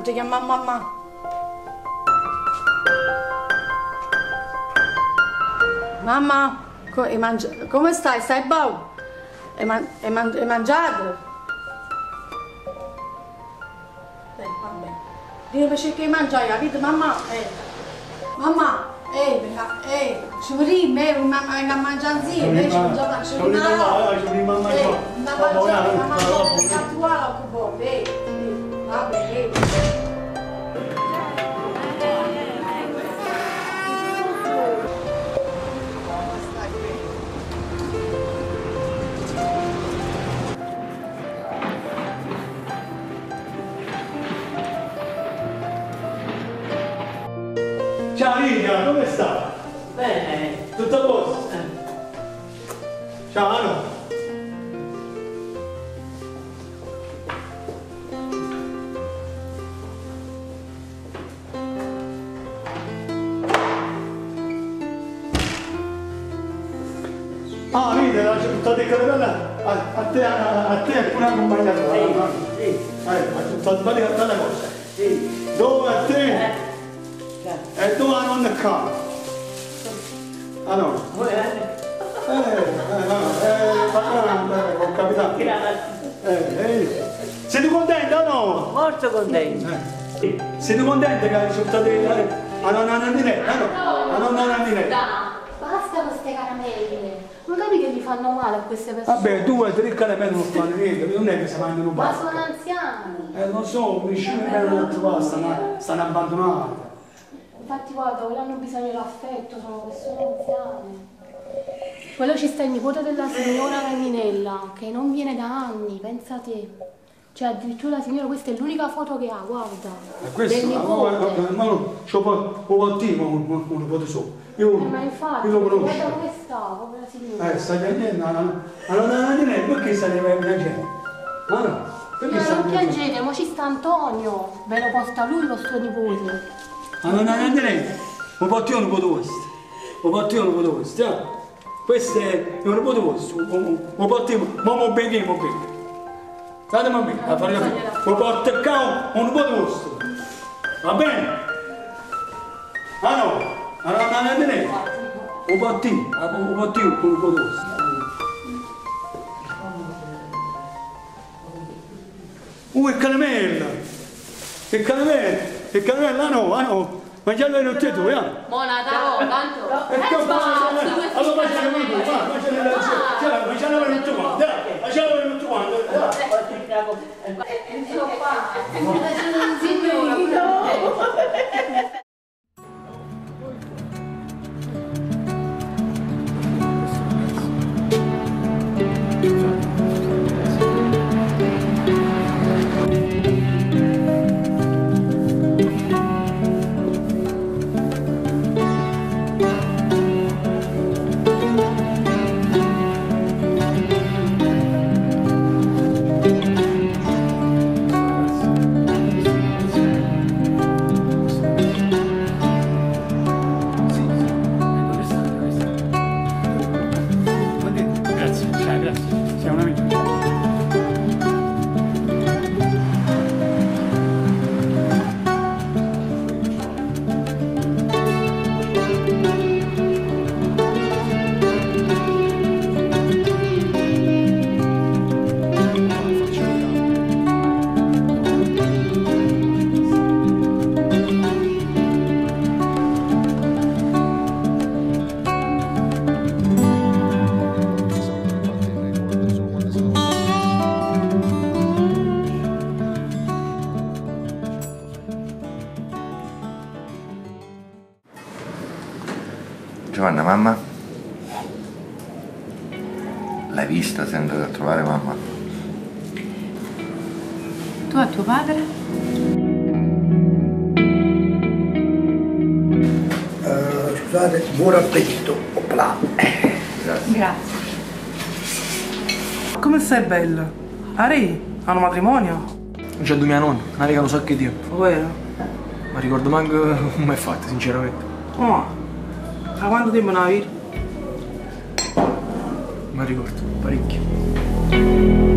ti chiama mamma. Mamma, come stai? Stai buono? Hai mangiato? Vabbè. Dì perché che mangiai, capito? Mamma, mamma, ci vorrei, mamma mangiare insieme, ci mangiamo, ci mamma, Ciao Lidia, come sta? Bene. Tutto a posto? Ciao Ano. Ah, Lidia, la buttata di caramella a te è pure accompagnato. Sì. Ha buttato bene la cosa. Sì. Dove a te? E dove la nonna qua? Ah no? Ho capito. Siete contenti o no? Molto contento. Siete contenti che hai risultato a nonna Nandinetta? A nonna Nandinetta? Basta queste caramelle. Non capi che gli fanno male a queste persone? Vabbè, 2 o 3 caramelle non fanno niente, non è che si mangiano un Ma po'. sono anziani. Lo so, vicino a me non trovare, stanno abbandonati. Infatti guarda, quelli hanno bisogno dell'affetto, sono persone anziane. Quello ci sta il nipote della signora Raminella, che non viene da anni, pensa a te. Cioè addirittura la signora, questa è l'unica foto che ha, guarda. Questo, del nipote. ma non c'ho un nipote solo. Ma infatti, io lo conosco. guarda come sta, povera signora. Sta piangendo, allora perché sta piangendo? Ah no? Perché sta Non piangendo? piangete, ma ci sta Antonio, ve lo porta lui con suo nipote. Allora un po' io non potevo questo. Un po' io non potevo questo. Questo è un nipote vostro. Un po' io, ma bene. Fatemi a me, a fare la fine. Un po' te qua, un nipote vostro. Va bene? Ah no? Allora un po' io, un nipote vostro. Il caramella! Il caramella no! Mangiarlo in te tu, Mona, tanto! Allora mangiarlo in tutto quanto, mangiarlo in tutto quanto! Giovanna, mamma? L'hai vista? Sei andata a trovare mamma? Tu a tuo padre? Scusate, buon appetito. Opla. Grazie. Grazie. Come stai bella? Ari, hanno matrimonio? C'è mia nonna, una riga lo so che Dio. Vero? Ma ricordo manco come è fatta, sinceramente. Oh, da quanto tempo non la vedi? Ma ricordo, parecchio.